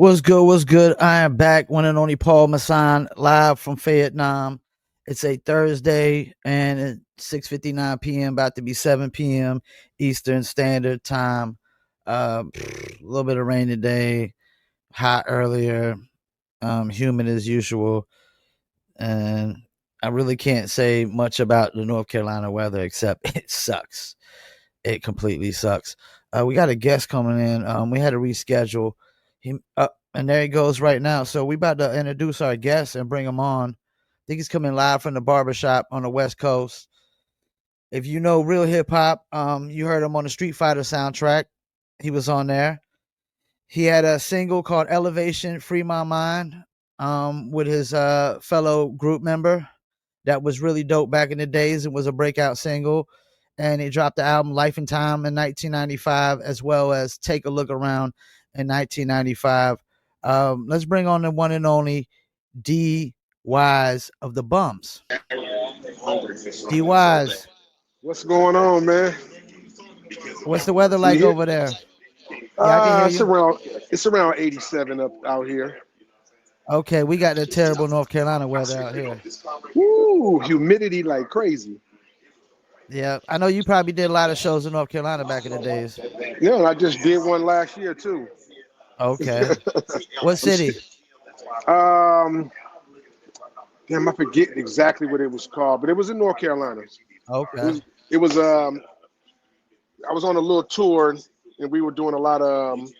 What's good? What's good? I am back, one and only Paul Masson, live from Fayettenam. It's a Thursday, and it's 6:59 p.m. About to be 7 p.m. Eastern Standard Time. A little bit of rain today, hot earlier, humid as usual, and I really can't say much about the North Carolina weather except it sucks. It completely sucks. We got a guest coming in. We had to reschedule. And there he goes right now. So we about to introduce our guest and bring him on. I think he's coming live from the barbershop on the West Coast. If you know real hip hop, you heard him on the Street Fighter soundtrack. He was on there. He had a single called Elevation, Free My Mind, with his fellow group member. That was really dope back in the days. It was a breakout single. And he dropped the album Life and Time in 1995, as well as Take a Look Around in 1995. Let's bring on the one and only D Wise of the B.U.M.S. D Wise, What's going on, man? what's the weather You like hear? over there? Yeah, I can hear It's you. around 87 up out here. Okay, we got the terrible North Carolina weather out here. Woo, humidity like crazy. Yeah, I know you probably did a lot of shows in North Carolina back in the days. Yeah, and I just did one last year too. Okay. What city? um, Damn, I forget exactly what it was called, but it was in North Carolina. It Okay. was. It was. I was on a little tour, and we were doing a lot of.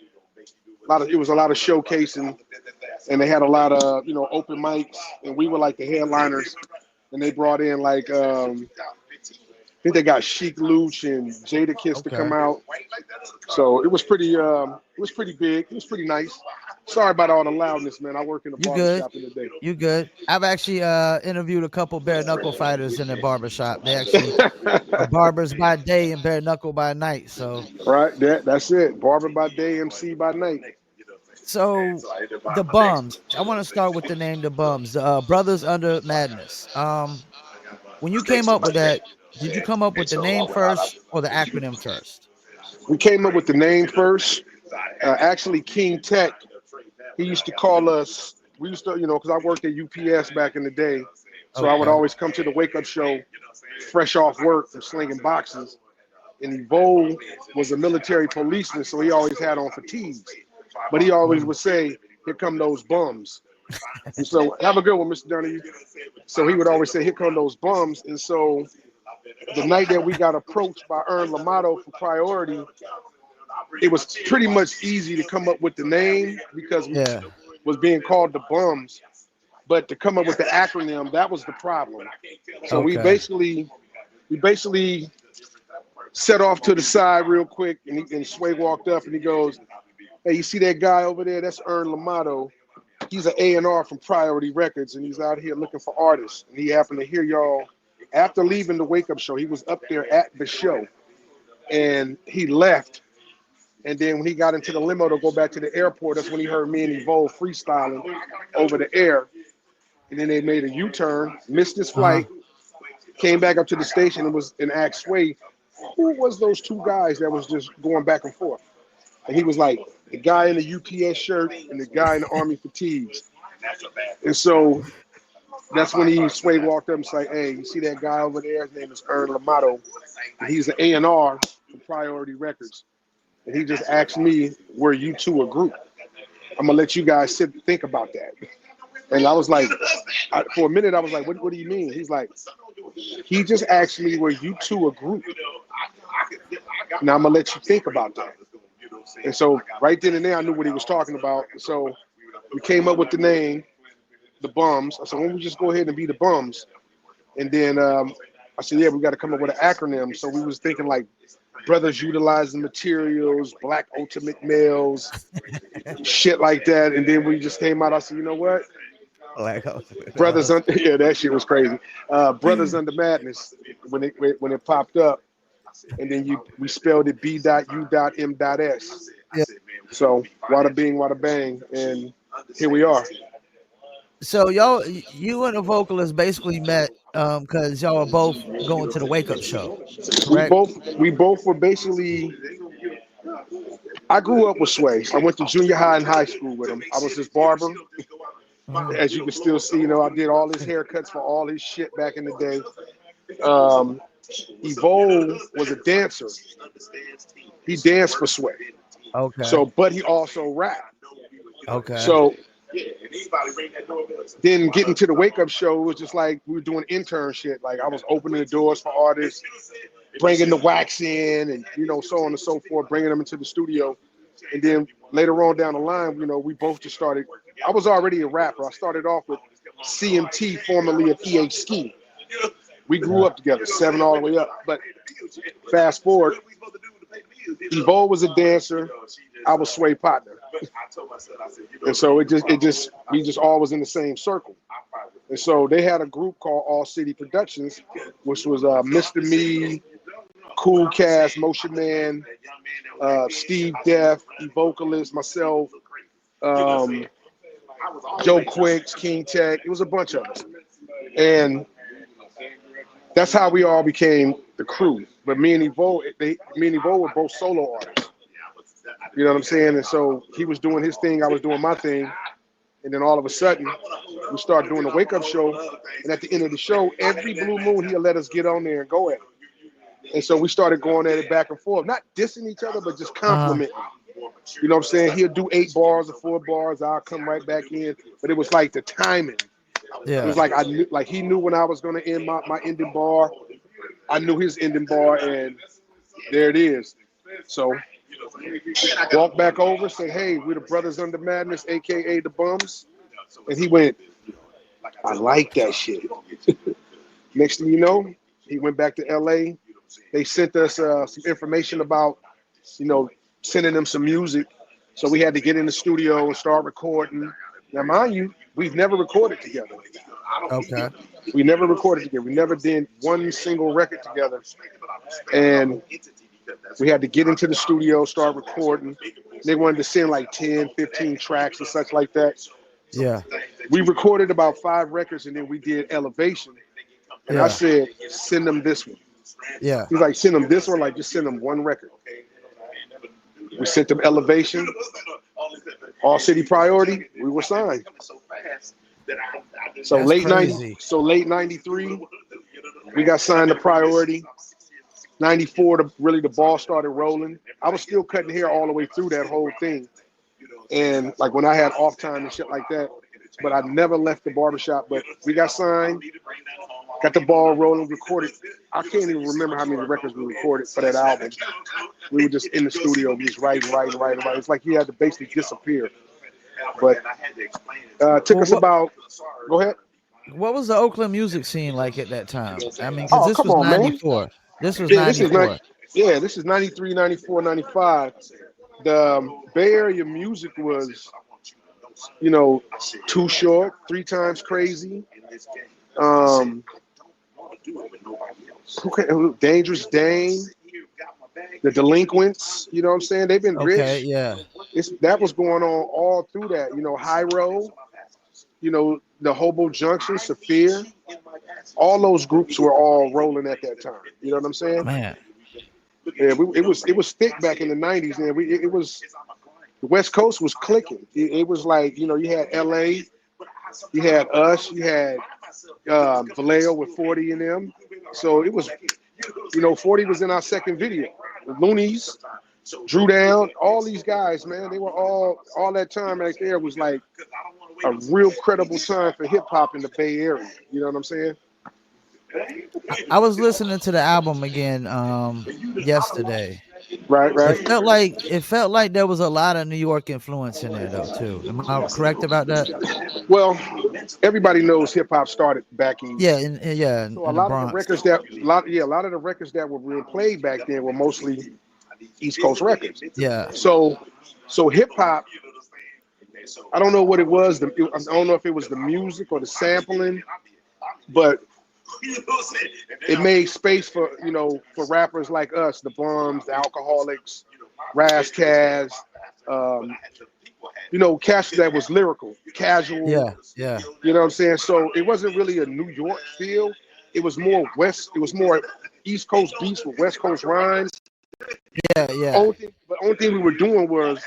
It was a lot of showcasing, and they had a lot of open mics, and we were like the headliners, and they brought in like I think they got Chic Luch and Jada Kiss to come Okay. out. So it was pretty big. It was pretty nice. Sorry about all the loudness, man. I work in a You good? barbershop in the day. You good? I've actually interviewed a couple bare knuckle fighters in the barbershop. They actually are barbers by day and bare knuckle by night. Right, that's it. Barber by day, MC by night. So the Bums. I want to start with the name the Bums, the Brothers Under Madness. When you came up with that, did you come up with the name first or the acronym first? We came up with the name first. Actually, King Tech, he used to call us. We used to, because I worked at UPS back in the day, so I would Okay. always come to the wake up show, fresh off work from slinging boxes. And Evo was a military policeman, so he always had on fatigues. But he always Mm. would say, "Here come those bums." And so, have a good one, Mr. Donahue. So he would always say, "Here come those bums." And so, the night that we got approached by Ern Lamato for Priority, it was pretty much easy to come up with the name because we Yeah. was being called the bums. But to come up with the acronym, that was the problem. So we Okay. basically set off to the side real quick, and Sway walked up and he goes, "Hey, you see that guy over there? That's Ern Lamato. He's an A&R from Priority Records, and he's out here looking for artists. And he happened to hear y'all after leaving the Wake Up Show. He was up there at the show, and he left. And then when he got into the limo to go back to the airport, that's when he heard me and Evolve freestyling over the air. And then they made a U-turn, missed his Uh-huh. flight, came back up to the station and asked Sway, who was those two guys that was just going back and forth? And he was like, the guy in the UPS shirt and the guy in the Army fatigues. And so that's when Sway walked up and said, "Hey, you see that guy over there? His name is Ern Lamato. And he's the A&R for Priority Records. And he just asked me, were you two a group? I'm going to let you guys sit and think about that." And I was like, for a minute, I was like, what do you mean? He's like, he just asked me, were you two a group? Now I'm going to let you think about that. And so right then and there, I knew what he was talking about. So we came up with the name, the Bums. I said, why don't we just go ahead and be the Bums? And then I said, yeah, we got to come up with an acronym. So we was thinking like Brothers Utilizing Materials, Black Ultimate Males, shit like that. And then we just came out. I said, you know what? Like, Yeah, that shit was crazy. Brothers Under Madness when it popped up, and then we spelled it B.U.M.S. yeah. So wada bing, wada bang, and here we are. So you and the vocalist basically met because y'all were both going to the Wake Up Show, We correct? both we both were basically I grew up with Sway. I went to junior high and high school with him. I was his barber. Mm. As you can still see, I did all his haircuts for all his shit back in the day. Um, Evolve was a dancer. He danced for Sway. Okay. So, but he also rapped. Okay. So then getting to the wake up show was just like we were doing intern shit. Like I was opening the doors for artists, bringing the wax in, and so on and so forth, bringing them into the studio. And then later on down the line, we both just started. I was already a rapper. I started off with CMT, formerly of EH Ski. We grew Yeah. up together, 7 all the way up. But fast forward, Evo was a dancer. I was Sway partner. And so we just all was in the same circle. And so they had a group called All City Productions, which was Mr. Me, Cool Cast, Motion Man, Steve Def, the vocalist, myself, Joe Quicks, King Tech. It was a bunch of us. And that's how we all became the crew. But me and Evo were both solo artists. You know what I'm saying? And so he was doing his thing, I was doing my thing. And then all of a sudden, we started doing the wake up show. And at the end of the show, every blue moon, he'll let us get on there and go at it. And so we started going at it back and forth, not dissing each other, but just complimenting. You know what I'm saying? He'll do 8 bars or 4 bars. I'll come right back in. But it was like the timing. It was like I knew, like he knew when I was going to end my ending bar. I knew his ending bar, and there it is. So walked back over, said, "Hey, we're the Brothers Under Madness, aka the B.U.M.S." And he went, "I like that shit." Next thing you know, he went back to LA. They sent us some information about, sending them some music. So we had to get in the studio and start recording. Now, mind you, we've never recorded together. Okay. We never recorded together. We never did one single record together. And we had to get into the studio, start recording. They wanted to send like 10, 15 tracks and such like that. Yeah. We recorded about 5 records, and then we did Elevation. And I Yeah. said, send them this one. Yeah. He's like, send them this one, like just send them one record. We sent them Elevation, All City Priority. We were signed. So That's crazy. late '93, we got signed to Priority. '94, the ball started rolling. I was still cutting hair all the way through that whole thing, and like when I had off time and shit like that. But I never left the barbershop. But we got signed, got the ball rolling, recorded. I can't even remember how many records we recorded for that album. We were just in the studio, just writing. It's like you had to basically disappear. But took Well, us about. Go ahead. what was the Oakland music scene like at that time? I mean, because Oh, this come was on, man. 94. This was Yeah, this is not. 94. Yeah, this is '93, '94, '95. The Bay Area music was, Too Short, 3 Times Crazy, Dangerous Dame, the Delinquents. You know what I'm saying? They've been Okay. rich. Yeah. That was going on all through that. High Road. The Hobo Junction, Saphir. All those groups were all rolling at that time. You know what I'm saying? Man. Yeah, it was thick back in the '90s, man. It was the West Coast was clicking. It was like you had LA, you had us, you had Vallejo with 40 in them. So it was, 40 was in our second video. The Loonies, Drew Down, all these guys, man, they were all that time right there was like a real credible time for hip hop in the Bay Area. You know what I'm saying? I was listening to the album again yesterday. Right, right. It felt like there was a lot of New York influence in there though too. Am I correct about that? Well, everybody knows hip hop started back Yeah, east. So a in the lot of the Bronx. records a lot of the records that were being played back then were mostly East Coast records. Yeah. So hip hop, I don't know what it was. I don't know if it was the music or the sampling, but it made space for for rappers like us, the Bums, the Alcoholics, Razzcazz, cats that was lyrical, casual. Yeah. Yeah. You know what I'm saying? So it wasn't really a New York feel. It was more West. It was more East Coast beats with West Coast rhymes. Yeah. Yeah. Only thing we were doing was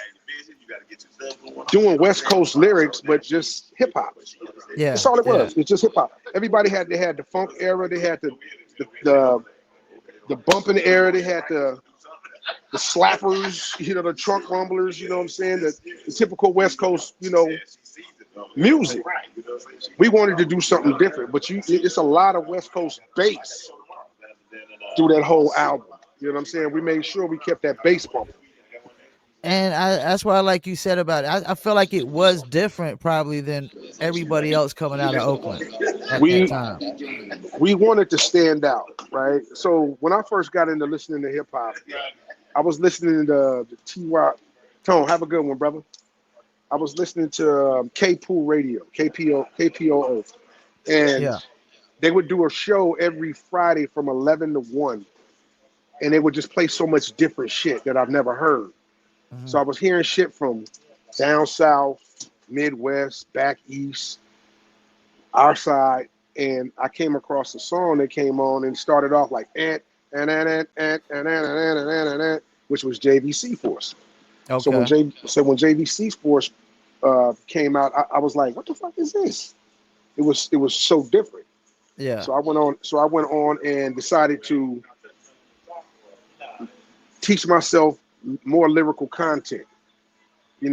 doing West Coast lyrics, but just hip hop. That's Yeah. all it Yeah. was. It's just hip hop. Everybody had the funk era. They had the bumping era. They had the slappers. The trunk rumblers. You know what I'm saying? The typical West Coast. Music. We wanted to do something different, but it's a lot of West Coast bass through that whole album. You know what I'm saying? We made sure we kept that bass pumping. And that's why, like you said about it, I feel like it was different probably than everybody else coming out of Oakland at that We time. we wanted to stand out, right? So when I first got into listening to hip hop, I was listening to the T.Y. Tone, have a good one, brother. I was listening to K-Pool Radio, KPOO, and Yeah. they would do a show every Friday from 11 to 1, and they would just play so much different shit that I've never heard. So Hmm. I was hearing shit from down south, Midwest, back east, our side, and I came across a song that came on and started off like which was JVC Force. So when Okay. JVC Force came out, I was like, what the fuck is this? It was so different. Yeah. So I went on and decided to teach myself more lyrical content. Be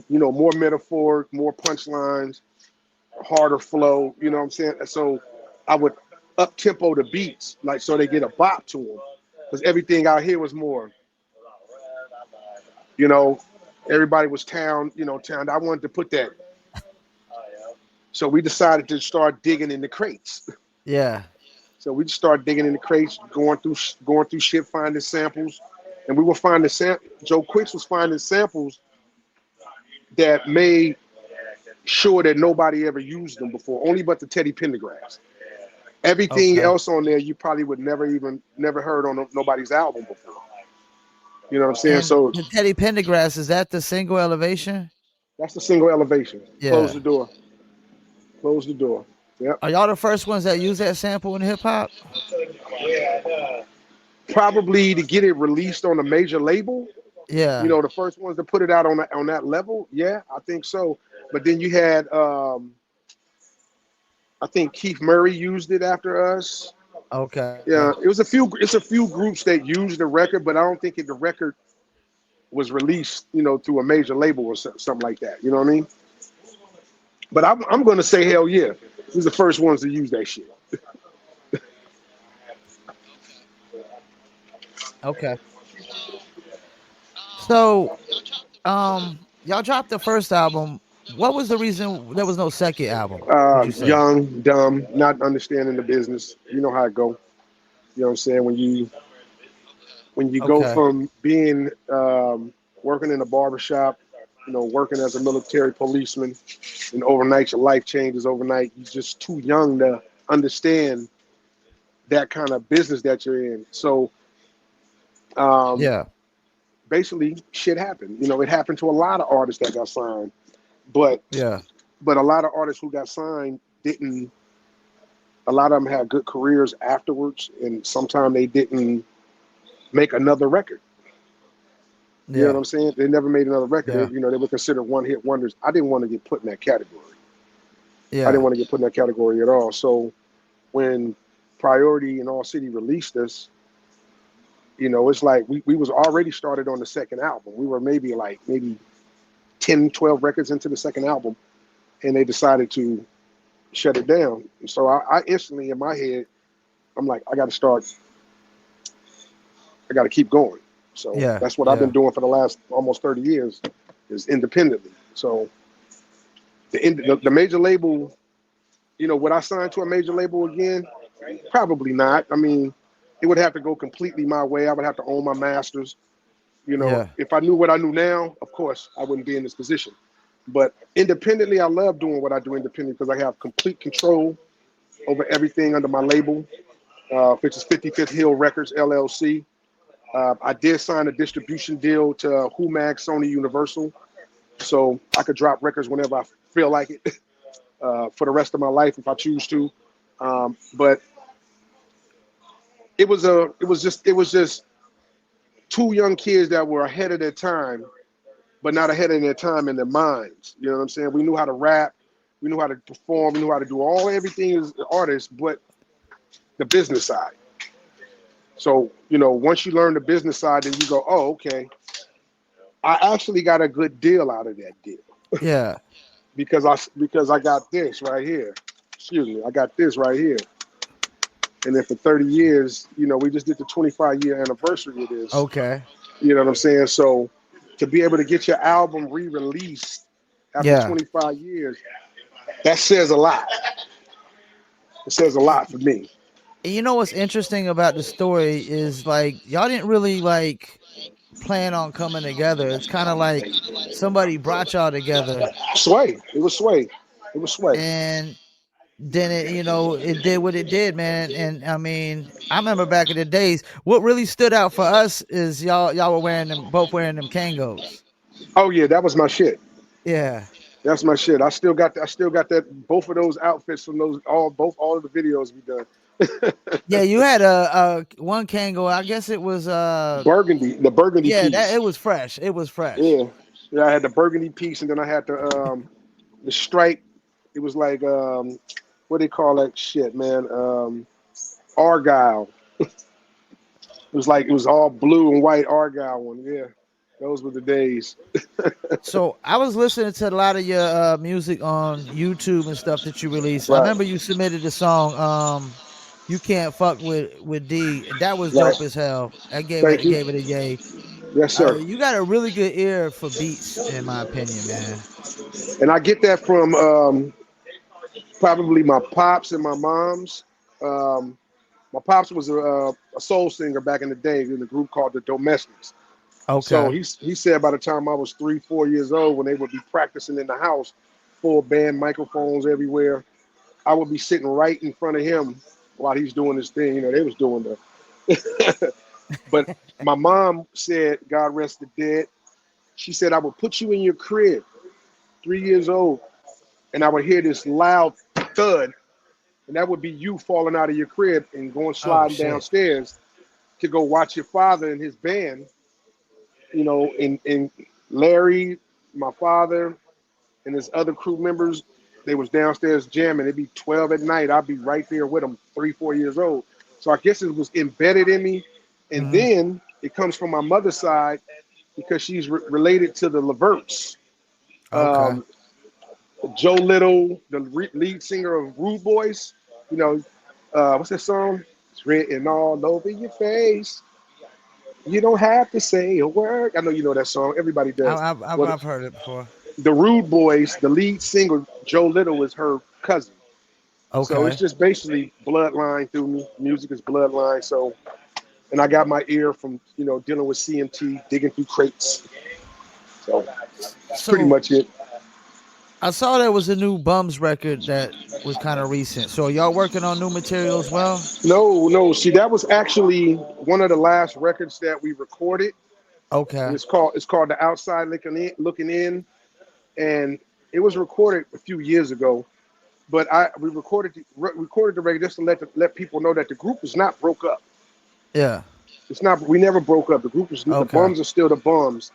more metaphor, more punchlines, harder flow. You know what I'm saying? So I would up tempo the beats, like so they get a bop to them, because everything out here was more, you know, everybody was town. I wanted to put that, so we decided to start digging in the crates. Yeah. So we just started digging in the crates, going through shit, finding samples, and we were finding Joe Quicks was finding samples that made sure that nobody ever used them before, only but the Teddy Pendergrass. Everything Okay. else on there, you probably would never heard on nobody's album before. You know what I'm saying? And So the Teddy Pendergrass, is that the single elevation? that's the single elevation. Close Yeah. the door. Close the door. Yep. Are y'all the first ones that use that sample in hip hop? Probably to get it released on a major label. Yeah. The first ones to put it out on that level. Yeah, I think so. But then you had, I think Keith Murray used it after us. Yeah, Okay. it was a few. It's a few groups that used the record, but I don't think the record was released, through a major label or something like that. You know what I mean? But I'm going to say hell yeah. These are the first ones to use that shit. Okay. So, y'all dropped the first album. What was the reason there was no second album? Would you say? Young, dumb, not understanding the business. You know how it go. You know what I'm saying? When you go Okay. from being working in a barbershop, working as a military policeman, and overnight your life changes overnight. You're just too young to understand that kind of business that you're in. So um, Yeah. basically, shit happened. It happened to a lot of artists that got signed, but Yeah. a lot of artists who got signed didn't. A lot of them had good careers afterwards, and sometimes they didn't make another record. You know what Yeah. I'm saying? They never made another record. Yeah. They were considered one-hit wonders. I didn't want to get put in that category. I didn't Yeah. want to get put in that category at all. So when Priority and All City released us, it's like we was already started on the second album. We were maybe 10, 12 records into the second album, and they decided to shut it down. So I instantly in my head, I'm like, I got to keep going. So Yeah. that's what I've been Yeah. doing for the last almost 30 years, is independently. So the major label, would I sign to a major label again? Probably not. I mean, it would have to go completely my way. I would have to own my masters. Yeah. If I knew what I knew now, of course, I wouldn't be in this position. But independently, I love doing what I do independently because I have complete control over everything under my label, which is 55th Hill Records, LLC. I did sign a distribution deal to HUMAG, Sony Universal, so I could drop records whenever I feel like it for the rest of my life if I choose to. But it was just two young kids that were ahead of their time, but not ahead of their time in their minds. You know what I'm saying? We knew how to rap, we knew how to perform, we knew how to do everything as artists, but the business side. So, once you learn the business side, then you go, oh, okay, I actually got a good deal out of that deal Yeah. because I got this right here. Excuse me, I got this right here. And then for 30 years, we just did the 25-year anniversary of this. Okay. You know what I'm saying? So to be able to get your album re-released after Yeah. 25 years, that says a lot. It says a lot for me. And you know what's interesting about the story is like y'all didn't really like plan on coming together. It's kind of like somebody brought y'all together, Sway. It was Sway. It was Sway. and then it did what it did, man. And I mean, I remember back in the days, what really stood out for us is y'all were wearing them, both wearing them Kangos. Oh yeah, that was my shit. Yeah. That's my shit. I still got that both of those outfits from those all of the videos we done. Yeah, you had a one Kango. I guess it was The burgundy yeah, that piece. it was fresh. It was fresh. Yeah. Yeah, I had the burgundy piece and then I had the stripe. It was like what do they call that shit, man? Argyle. It was all blue and white Argyle one. Yeah. Those were the days. So I was listening to a lot of your music on YouTube and stuff that you released. I Right. remember you submitted a song, "You Can't Fuck with D." That was Right. dope as hell. I gave Thank it you. gave it a yay. Yes, sir. You got a really good ear for beats, in my opinion, man. And I get that from probably my pops and my moms. Um, my pops was a soul singer back in the day in a group called the Domestics. So Okay. he said by the time I was 3, 4 years old, when they would be practicing in the house, full band microphones everywhere, I would be sitting right in front of him while he's doing his thing. They was doing the. But my mom said, God rest the dead. She said I would put you in your crib, 3 years old, and I would hear this loud thud, and that would be you falling out of your crib and going Oh sliding shit. downstairs to go watch your father and his band. And Larry, my father, and his other crew members, they was downstairs jamming. It'd be 12 at night. I'd be right there with them, 3, 4 years old. So I guess it was embedded in me. And Hmm. then it comes from my mother's side because she's related to the Leverts. Okay. Um, Joe Little, the lead singer of Rude Boys, you know, what's that song? It's written all over your face. You don't have to say a word. I know you know that song. Everybody does. Well, I've heard it before. the Rude Boys, the lead singer Joe Little is her cousin. So it's Okay. just basically bloodline through me. Music is bloodline. So, and I got my ear from dealing with CMT, digging through crates. So that's pretty So much it. I saw there was a new Bums record that was kind of recent. So are y'all working on new material as well? No, no. See, that was actually one of the last records that we recorded. And Okay. it's called The Outside Looking In, and it was recorded a few years ago. But we recorded the record just to let people know that the group is not broke up. Yeah. It's not. We never broke up. The Okay. Bums are still the Bums.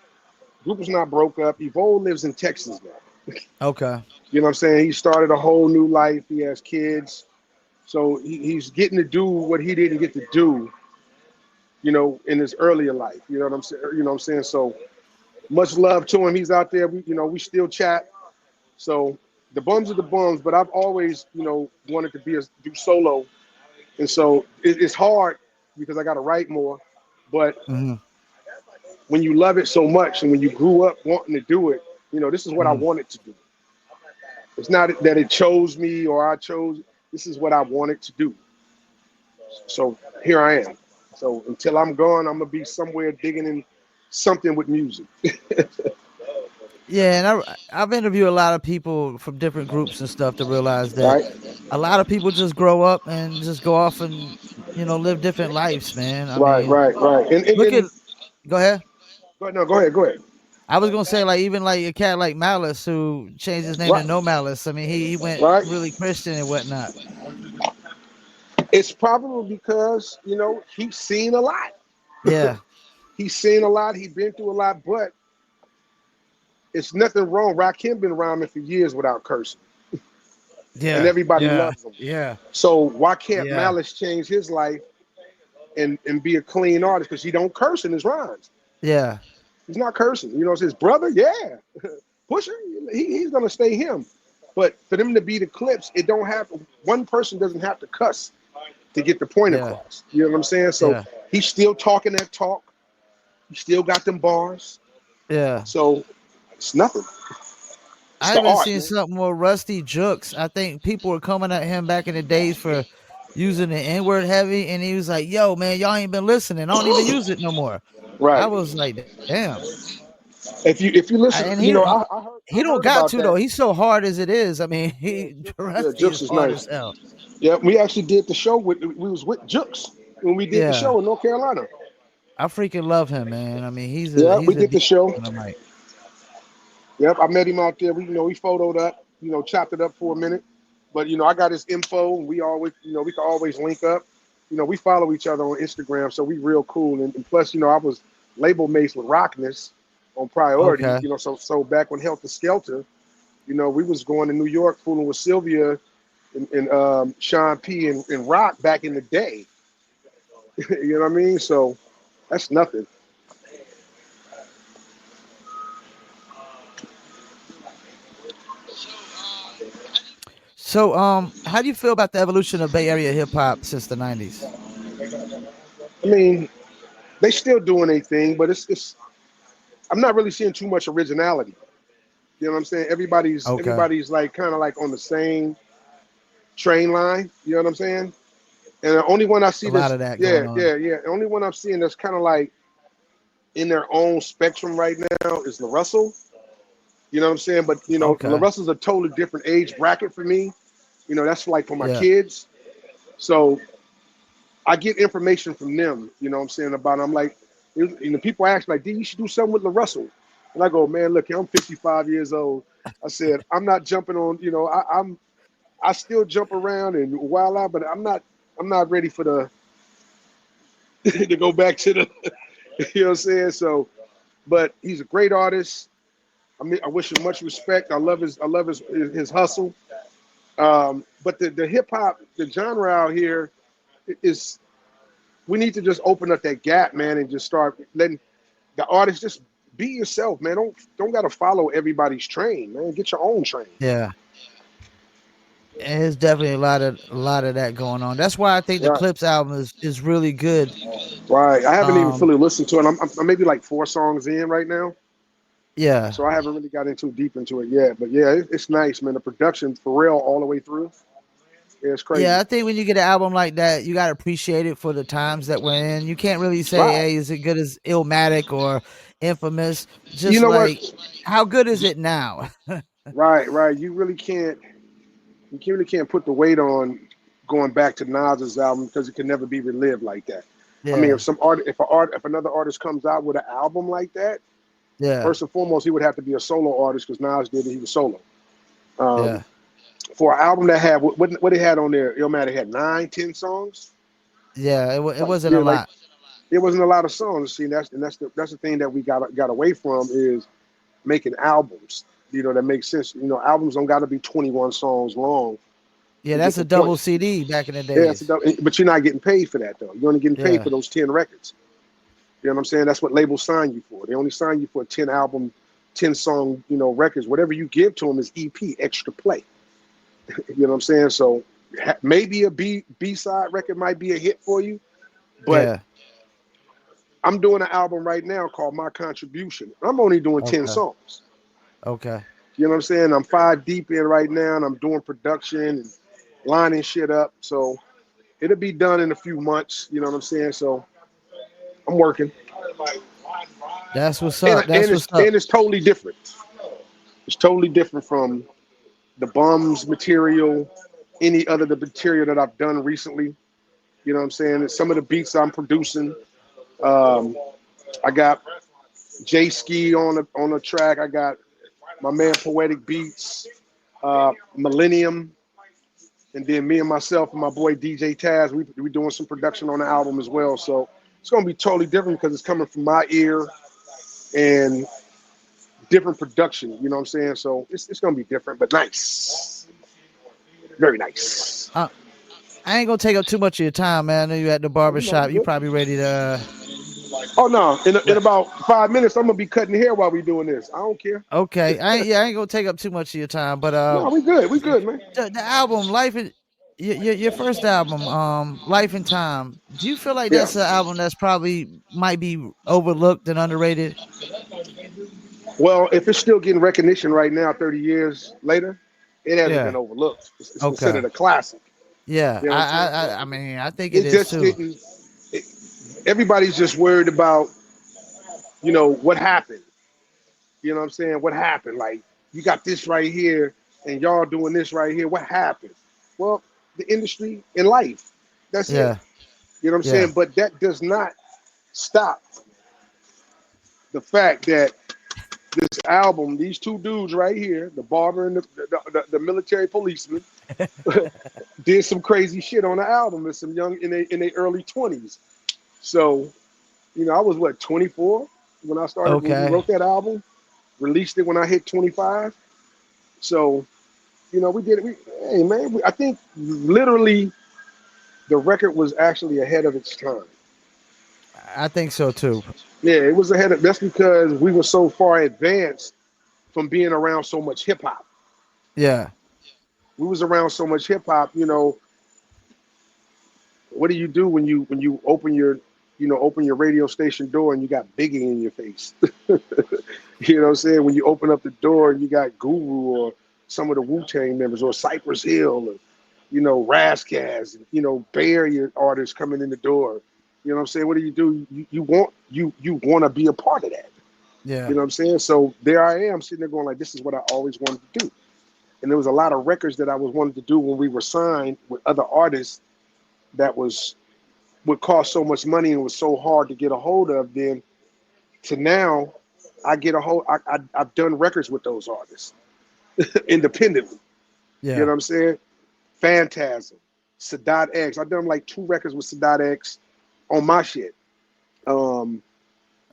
The group is not broke up. Evo lives in Texas now. Okay. You know what I'm saying? He started a whole new life. He has kids, so he's getting to do what he didn't get to do. In his earlier life. You know what I'm saying? So much love to him. He's out there. We still chat. So the Bums are the Bums, but I've always, wanted to do solo, and so it's hard because I got to write more. But Hmm. when you love it so much, and when you grew up wanting to do it, this is what I Hmm. wanted to do. It's not that it chose me or I chose. This is what I wanted to do. So here I am. So until I'm gone, I'm gonna be somewhere digging in something with music. Yeah, and I've interviewed a lot of people from different groups and stuff to realize that Right, a lot of people just grow up and just go off and live different lives, man. I right, mean, right, right. And, and, look at and go ahead. no, go ahead, go ahead. I was gonna say like even like a cat like Malice who changed his name to Right, No Malice. I mean, he went right. really Christian and whatnot. It's probably because he's seen a lot. Yeah. He's seen a lot. He's been through a lot, but it's nothing wrong. Rakim been rhyming for years without cursing, and Yeah. everybody Yeah. loves him. Yeah. So why can't Yeah. Malice change his life and be a clean artist? Because he don't curse in his rhymes. Yeah. He's not cursing. You know, it's his brother. Yeah, Pusha. He's gonna stay him. But for them to be the Clips, it don't have one person doesn't have to cuss to get the point Yeah. across. You know what I'm saying? So Yeah. he's still talking that talk. He still got them bars. Yeah. So it's nothing. It's I the even art, seen man. something more Rusty Jukes. I think people were coming at him back in the days for using the N word heavy, and he was like, "Yo, man, y'all ain't been listening. I don't even use it no more." I Right. was like, "Damn." If you listen, And you know, he I don't heard got about to though. that. He's so hard as it is. I mean, he Yeah, Rusty Jux is is hard nice. as hell. Yeah, we actually did the show with we was with Jux when we did the Yeah, show in North Carolina. I freaking love him, man. I mean, Yeah, we he's a did D the show. on the mic. Yep, I met him out there. We photoed up, chopped it up for a minute. But I got his info, and we always, we can always link up. We follow each other on Instagram, so we real cool. And plus, I was label mates with Rockness on Priority. Okay, So back when Helter Skelter, we was going to New York, fooling with Sylvia and Sean P and Rock back in the day. You know what I mean? So that's nothing. so how do you feel about the evolution of Bay Area hip hop since the '90s? I mean, they still doing their thing, but it's I'm not really seeing too much originality. You know what I'm saying? Everybody's Okay, everybody's like kind of like on the same train line. You know what I'm saying? And the only one I a see lot that's of that yeah, going on. yeah, yeah. The only one I'm seeing that's kind of like in their own spectrum right now is La Russell. You know what I'm saying? But La Okay, Russell's a totally different age bracket for me. That's like for my yeah, kids. So I get information from them. You know what I'm saying about. I'm like, people ask like, "D, you should do something with La Russell." And I go, "Man, look, I'm 55 years old." I said, "I'm not jumping on. I still jump around and wild out, but I'm not ready for the to go back to the you know what I'm saying. So, but he's a great artist. I mean, I wish him much respect. I love his hustle. But the hip hop, the genre out here is we need to just open up that gap, man, and just start letting the artists just be yourself, man. Don't gotta follow everybody's train, man. Get your own train. yeah. And there's definitely a lot of that going on. That's why I think the Right. Clips album is really good. Right. I haven't even Um, fully listened to it. I'm maybe like 4 songs in right now. yeah, So I haven't really got into deep into it yet. But yeah, it's nice, man. The production for real all the way through. Yeah, it's yeah. crazy. I think when you get an album like that, you gotta appreciate it for the times that we're in. You can't really say, Right. "Hey, is it good as Illmatic or Infamous?" You Just know what? like, how good is it now? Right, right. You really can't put the weight on going back to Nas's album because it can never be relived like that. I mean, Yeah, if another artist comes out with an album like that, yeah, first and foremost, he would have to be a solo artist because Nas did it. He was solo. Um, yeah, for an album that had what it had on there, Illmatic had 9, 10 songs. yeah. It Like wasn't a yeah, like lot. it wasn't a lot of songs. See, that's the thing that we got away from is making albums. That makes sense. Albums don't got to be 21 songs long Yeah, to get that's the a point. double CD back in the Yeah, days. but you're not getting paid for that though. You're only getting paid Yeah, for those 10 records. You know what I'm saying? That's what labels sign you for. They only sign you for 10 album, 10 song, records. Whatever you give to them is EP, extra play. You know what I'm saying? So maybe a B side record might be a hit for you, but yeah. I'm doing an album right now called My Contribution. I'm only doing 10 Okay, songs. okay. You know what I'm saying? I'm 5 deep in right now, and I'm doing production and lining shit up. So it'll be done in a few months. You know what I'm saying? So I'm working, That's what's and up. That's and what's it's up. and it's totally different. It's totally different from the bums material, any other the material that I've done recently. You know what I'm saying? Some of the beats I'm producing, um, I got J Ski on the track. I got my man Poetic Beats, Millennium, and then me and myself and my boy DJ Taz. We doing some production on the album as well. So It's gonna be totally different because it's coming from my ear and different production. You know what I'm saying? So it's gonna be different, but nice, very nice. Uh, I ain't gonna take up too much of your time, man. I know you at the Oh, you barber know, we shop. You good. probably ready to. Oh no, in What? about 5 minutes, I'm gonna be cutting hair while we doing this. I don't care. Okay, I ain't gonna take up too much of your time, but No, we good. We good, man. the album Life in your first album, Life in Time. Do you feel like Yeah. that's an album that's probably might be overlooked and underrated? Well, if it's still getting recognition right now, 30 years later, it hasn't been Yeah. overlooked. It's Okay. considered a classic. Yeah. You know what I'm saying? I So mean, I think it it is just too. didn't. It, everybody's just worried about, what happened. You know what I'm saying? What happened? Like, you got this right here, and y'all doing this right here. What happened? Well, the industry and life. That's it. Yeah. You know what I'm Yeah. saying? But that does not stop the fact that this album, these two dudes right here, the barber and the military policeman, did some crazy shit on the album. And some young in their early 20s. So, I was what, 24 when we Okay. wrote that album, released it when I hit 25. So, we did it. Hey man, I think literally the record was actually ahead of its time. I think so too. Yeah, it was ahead of. That's because we were so far advanced from being around so much hip hop. Yeah. We was around so much hip hop. What do you do when you open your radio station door and you got Biggie in your face? You know what I'm saying? When you open up the door and you got Guru or some of the Wu-Tang members or Cypress Hill or Razzcazz, barrier artists coming in the door. You know what I'm saying? What do? You want to be a part of that. You Yeah. know what I'm saying? So there I am sitting there going like, this is what I always wanted to do. And there was a lot of records that I was wanting to do when we were signed with other artists that would cost so much money and was so hard to get a hold of. Then to now, I get a hold. I've done records with those artists independently. You know Yeah. what I'm saying? Phantasm, Sadat X. I've done like two records with Sadat X on my shit. Um,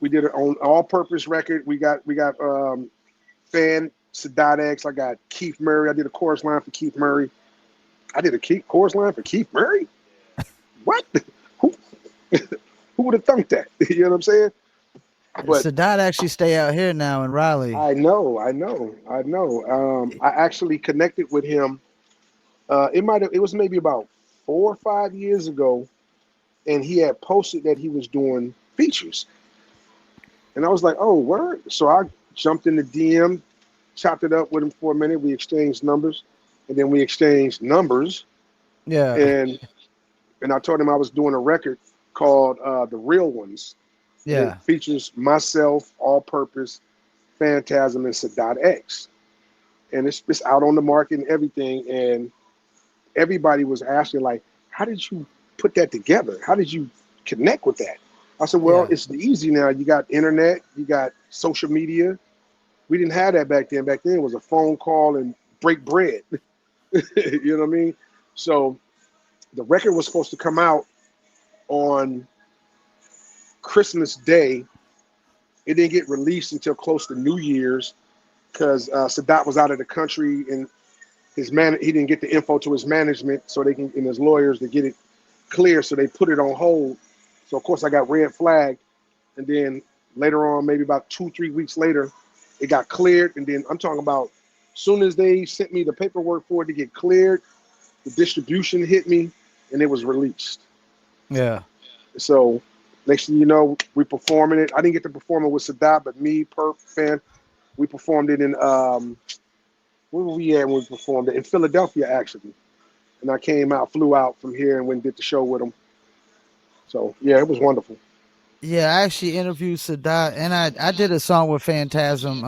we did it on All Purpose record. We got Fan Sadat X. I got Keith Murray. I did a chorus line for Keith Murray. I did a chorus line for Keith Murray. What? Who who would have thunk that? You know what I'm saying? But Sadat actually stay out here now in Raleigh. I know. I actually connected with him. It was maybe about 4 or 5 years ago, and he had posted that he was doing features, and I was like, oh, word. So I jumped in the DM, chopped it up with him for a minute. We exchanged numbers, and then we exchanged numbers, Yeah. and I told him I was doing a record called The Real Ones, and it Yeah. features myself, All Purpose, Phantasm, and Sadat X, and it's out on the market and everything. And everybody was asking like, how did you put that together? How did you connect with that? I said, well, Yeah. it's easy now. You got internet, you got social media. We didn't have that back then. Back then it was a phone call and break bread. You know what I mean? So the record was supposed to come out on Christmas Day. It didn't get released until close to New Year's because Sadat was out of the country and he didn't get the info to his management so they can and his lawyers to get it clear. So they put it on hold. So of course I got red flagged, and then later on, maybe about 2 3 weeks later, it got cleared. And then I'm talking about soon as they sent me the paperwork for it to get cleared, the distribution hit me, and it was released. Yeah. So next thing you know, we performing it. I didn't get to perform it with Sadat, but me, Perp, Fan, we performed it in where were we at when we performed it? In Philadelphia, actually. And I came out, flew out from here, and went and did the show with them. So yeah, it was wonderful. Yeah, I actually interviewed Sadat, and I did a song with Phantasm.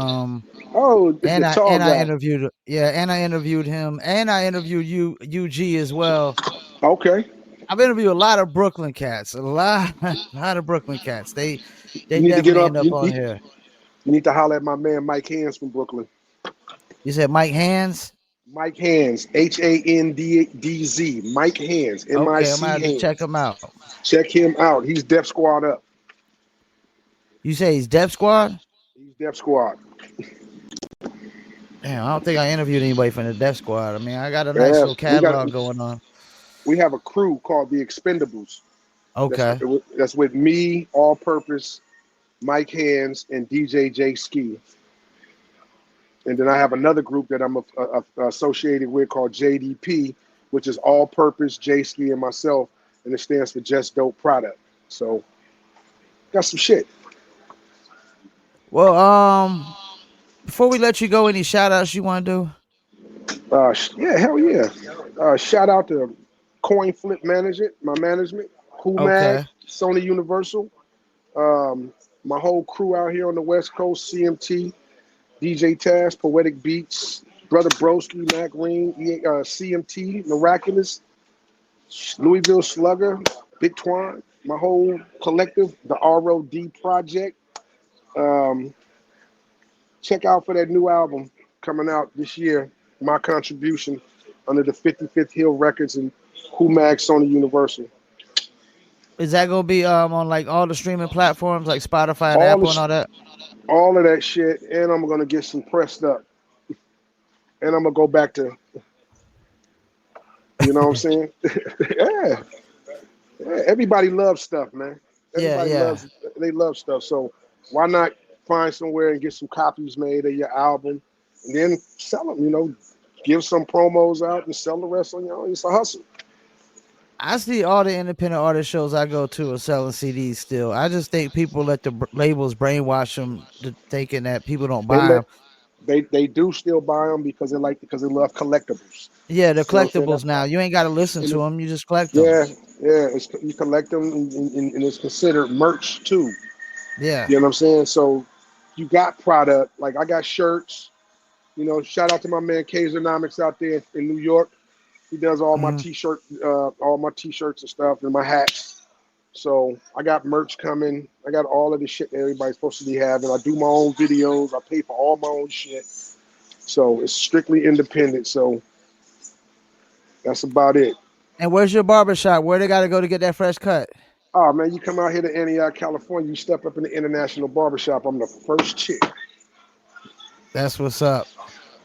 Oh, the tall And I guy. interviewed yeah, and I interviewed him, and I interviewed UG as well. Okay, I've interviewed a lot of Brooklyn cats, a lot, a lot of Brooklyn cats. you They need to get definitely up. end up on here. You need to holler at my man Mike Hands from Brooklyn. You said Mike Hands? Mike Hands, Handz, Mike Hands, Okay, I'm gonna MIC have to check Hands. him out. Check him out. He's Def Squad up. You say he's Def Squad? He's Def Squad. Damn, I don't think I interviewed anybody from the Def Squad. I mean, I got a nice little Yes, catalog going on. we have a crew called the Expendables. That's Okay. that's with me, All Purpose, Mike Hands, and DJ J Ski. And then I have another group that I'm associated with called JDP, which is All Purpose, J Ski, and myself, and it stands for Just Dope Product. So got some shit. Well, before we let you go, any shout outs you want to do? Yeah, hell yeah. Shout out to Coin Flip Management, my management, Cool Mag, Okay. Sony Universal, my whole crew out here on the West Coast, CMT, DJ Taz, Poetic Beats, Brother Broski, Mac Ring, CMT, Miraculous, Louisville Slugger, Big Twine, my whole collective, the ROD Project. Um, Check out for that new album coming out this year, my contribution under the 55th Hill Records and Humag Sony Universal. Is that gonna be on like all the streaming platforms like Spotify and All Apple and this, all that? all of that shit, and I'm gonna get some pressed up, and I'm gonna go back to, you know what I'm saying? Yeah, yeah. Everybody loves stuff, man. Yeah, Everybody yeah. loves, they love stuff. So why not find somewhere and get some copies made of your album, and then sell them? You know, give some promos out and sell the rest on your own. It's a hustle. I see all the independent artist shows I go to are selling CDs still. I just think people let the labels brainwash them to thinking that people don't They buy let them. they do still buy them because they love collectibles. Yeah, they're You know what I'm saying? collectibles now. You ain't got to listen And to them. You just collect them. yeah, yeah. You collect them, and it's considered merch too. Yeah. You know what I'm saying? So you got product. Like I got shirts. You know, shout out to my man Kaisernomics out there in New York. He does Mhm. all my t-shirts and stuff, and my hats. So I got merch coming. I got all of the shit that everybody's supposed to be having. I do my own videos. I pay for all my own shit. So it's strictly independent. So that's about it. And where's your barbershop? Where they got to go to get that fresh cut? Oh man, you come out here to Antioch, California, you step up in the International Barbershop. I'm the first chick. That's what's up.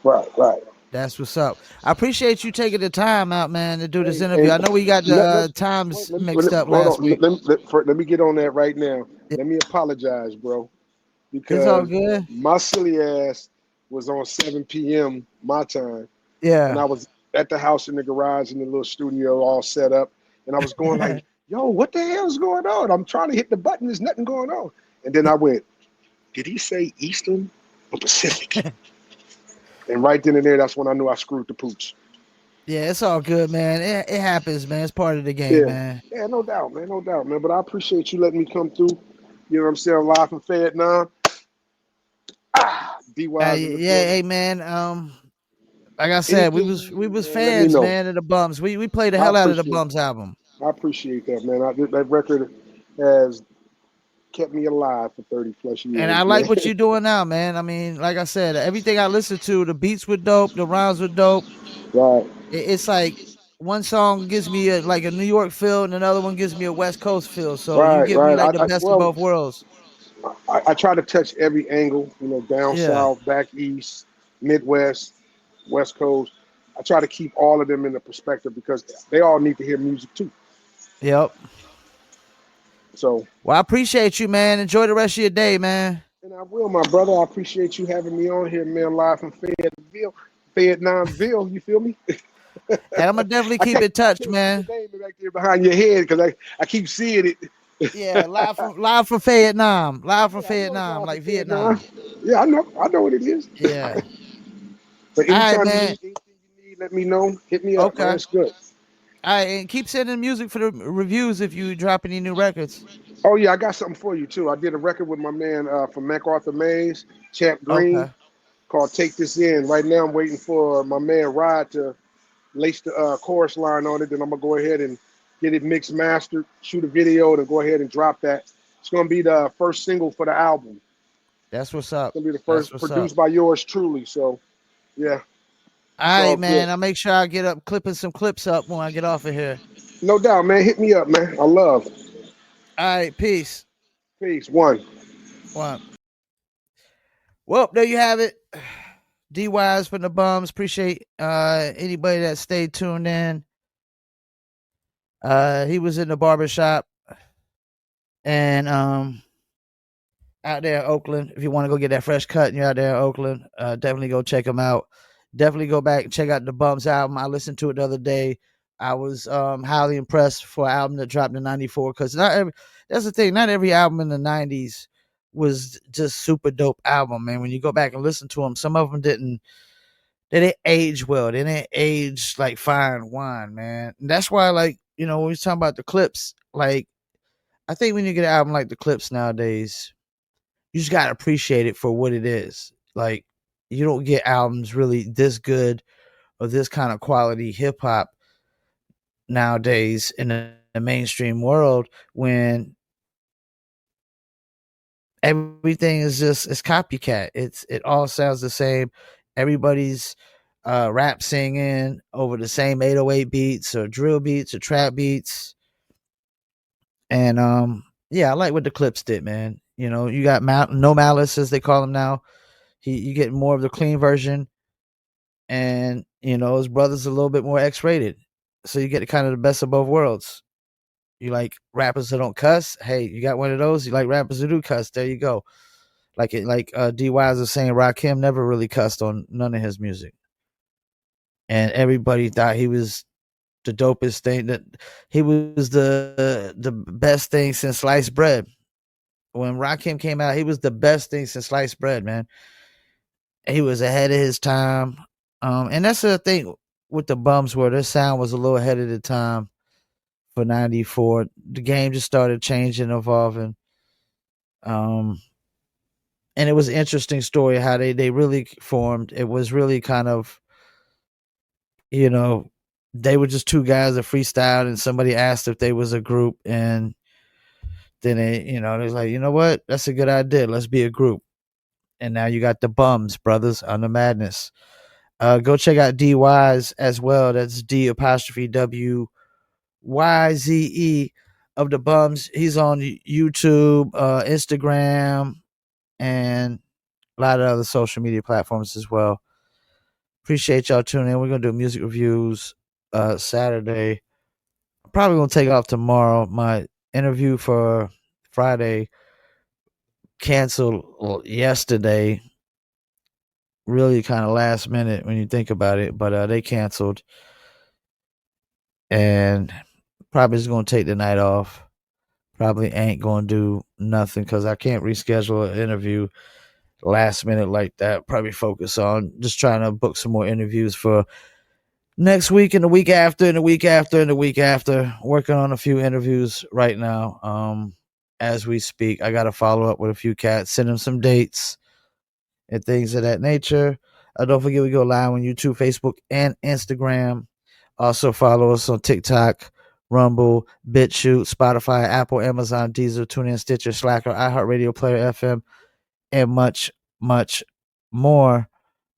Right, right. That's what's up. I appreciate you taking the time out, man, to do this Hey, interview. and I know we got the times mixed up hold last on. week. Let me get on that right now. Yeah, Let me apologize, bro, it's all because good. my silly ass was on 7 p.m. my time, and Yeah. I was at the house in the garage in the little studio all set up, and I was going like, "Yo, what the hell is going on?" I'm trying to hit the button. There's nothing going on, and then I went, "Did he say Eastern or Pacific?" And right then and there, that's when I knew I screwed the pooch. Yeah, it's all good, man. It happens, man. It's part of the game, Yeah, man. yeah, no doubt, man, no doubt, man. But I appreciate you letting me come through. You know what I'm saying? Live from Fayettenam. D Wise in the Yeah, building. hey man. Like I said, Anything you we need, was man, let me fans, know. man, of the Bums. We played the I hell out of the appreciate Bums album. I appreciate that, man. That record has kept me alive for 30 plus And I years, like man. what you're doing now, man. I mean, like I said, everything I listened to, the beats were dope, the rhymes were dope. Right, It's like one song gives me like a New York feel, and another one gives me a West Coast feel. So you right, give me right. like the best of both worlds. I try to touch every angle, you know, down Yeah. south, back east, Midwest, West Coast. I try to keep all of them in the perspective because they all need to hear music too. Yep. So, Well, I appreciate you, man. Enjoy the rest of your day, man. and I will, my brother. I appreciate you having me on here, man, live from Fayettenamville. You feel me? And I'm gonna definitely I keep can't, in I touch, can't see the man. name back there behind your head because I keep seeing it. Yeah, live from Fayettenam, live from Yeah, I know it's Vietnam, live from like Fayettenam. Vietnam. Yeah, I know what it is. Yeah. But All right, anytime you man. need anything you need, let me know. Hit me up, man. Okay. It's good. All right, and keep sending music for the reviews if you drop any new records. Oh yeah, I got something for you too. I did a record with my man from MacArthur Mays, Champ Green, Okay. called "Take This In." Right now, I'm waiting for my man Rod to lace the chorus line on it. Then I'm gonna go ahead and get it mixed, mastered, shoot a video, and go ahead and drop that. It's gonna be the first single for the album. That's what's up. It's gonna be the That's first what's up. produced by yours truly. So yeah, All It's all right, good. man. I'll make sure I get up clipping some clips up when I get off of here. No doubt, man. Hit me up, man. I love. All right, peace. Peace. One. One. Well, there you have it. DYs from the bums. Appreciate anybody that stayed tuned in. He was in the barbershop and out there in Oakland. If you want to go get that fresh cut and you're out there in Oakland, definitely go check him out. Definitely go back and check out the Bums album. I listened to it the other day. I was highly impressed for an album that dropped in '94 because that's the thing. Not every album in the '90s was just super dope album, man. When you go back and listen to them, some of them they didn't age well. They didn't age like fine wine, man. And that's why, like, when we talking about the clips, like, I think when you get an album like the clips nowadays, you just gotta appreciate it for what it is. Like, you don't get albums really this good or this kind of quality hip hop nowadays in the mainstream world when everything is just it's copycat. It all sounds the same. Everybody's rap singing over the same 808 beats or drill beats or trap beats. And yeah, I like what the clips did, man. You got No Malice as they call him now. You get more of the clean version, and his brother's a little bit more X-rated, so you get kind of the best of both worlds. You like rappers that don't cuss? Hey, you got one of those. You like rappers who do cuss? There you go. D Wise was saying, Rakim never really cussed on none of his music, and everybody thought he was the dopest thing. That he was the best thing since sliced bread. When Rakim came out, he was the best thing since sliced bread, man. He was ahead of his time. And that's the thing with the Bums, where their sound was a little ahead of the time for '94. The game just started changing, evolving. And it was an interesting story how they really formed. It was really kind of, you know, they were just two guys that freestyled, and somebody asked if they was a group, and then they was like, you know what, that's a good idea. Let's be a group. And now you got the Bums brothers on the madness. Go check out DY's as well. That's D apostrophe WYZE of the Bums. He's on YouTube, Instagram, and a lot of other social media platforms as well. Appreciate y'all tuning in. We're gonna do music reviews Saturday. Probably gonna take off tomorrow. My interview for Friday canceled yesterday. Really kind of last minute when you think about it, but they canceled, and probably just gonna take the night off. Probably ain't gonna do nothing because I can't reschedule an interview last minute like that. Probably focus on just trying to book some more interviews for next week and the week after and the week after and the week after. Working on a few interviews right now. As we speak, I got to follow up with a few cats, send them some dates and things of that nature. Don't forget, we go live on YouTube, Facebook, and Instagram. Also follow us on TikTok, Rumble, BitChute, Spotify, Apple, Amazon, Deezer, TuneIn, Stitcher, Slacker, iHeartRadio, Player FM, and much, much more.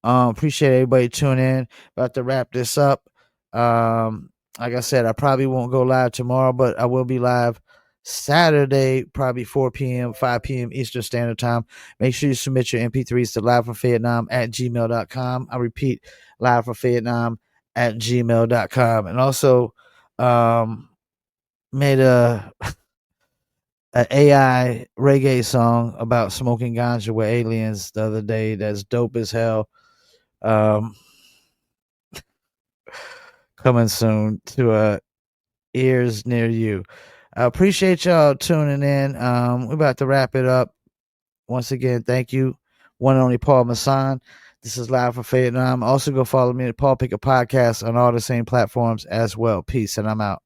Appreciate everybody tuning in. About to wrap this up. Like I said, I probably won't go live tomorrow, but I will be live Saturday, probably 4 p.m., 5 p.m. Eastern Standard Time. Make sure you submit your MP3s to livefromfayettenam@gmail.com. I repeat, livefromfayettenam@gmail.com. And also, made an AI reggae song about smoking ganja with aliens the other day. That's dope as hell. Coming soon to ears near you. I appreciate y'all tuning in. We're about to wrap it up. Once again, thank you, one and only Paul Masson. This is Live from Fayettenam. Also, go follow me at Paul Pickett Podcast on all the same platforms as well. Peace, and I'm out.